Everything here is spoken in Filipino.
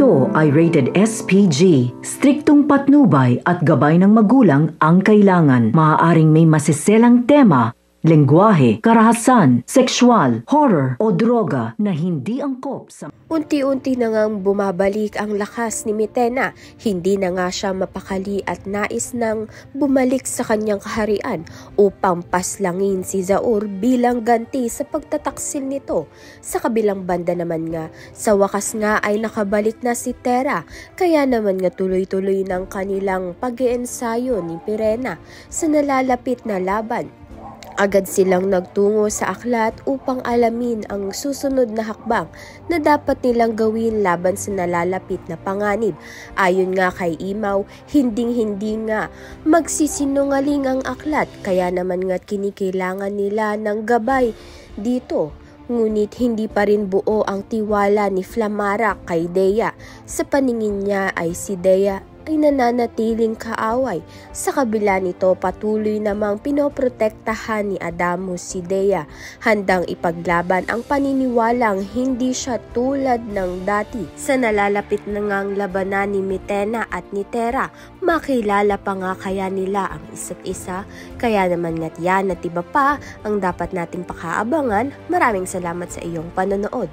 Ito ay rated SPG. Striktong patnubay at gabay ng magulang ang kailangan. Maaaring may masiselang tema, lengguwahe, karahasan, sexual, horror o droga na hindi angkop sa... Unti-unti na ngang bumabalik ang lakas ni Mitena. Hindi na nga siya mapakali at nais nang bumalik sa kanyang kaharian upang paslangin si Zaur bilang ganti sa pagtataksil nito. Sa kabilang banda naman nga, sa wakas nga ay nakabalik na si Tera, kaya naman nga tuloy-tuloy ng kanilang pag-iensayo ni Pirena sa nalalapit na laban. Agad silang nagtungo sa aklat upang alamin ang susunod na hakbang na dapat nilang gawin laban sa nalalapit na panganib. Ayon nga kay Imaw, hinding-hindi nga magsisinungaling ang aklat, kaya naman nga kinikailangan nila ng gabay dito. Ngunit hindi pa rin buo ang tiwala ni Flamara kay Dea. Sa paningin niya ay si Dea ay nananatiling kaaway. Sa kabila nito, patuloy namang pinoprotektahan ni Adamus si Dea, handang ipaglaban ang paniniwalang hindi siya tulad ng dati. Sa nalalapit na ngang labanan ni Mitena at ni Tera, makilala pa nga kaya nila ang isa't isa? Kaya naman nga't yan at iba pa ang dapat nating pakaabangan. Maraming salamat sa iyong panonood.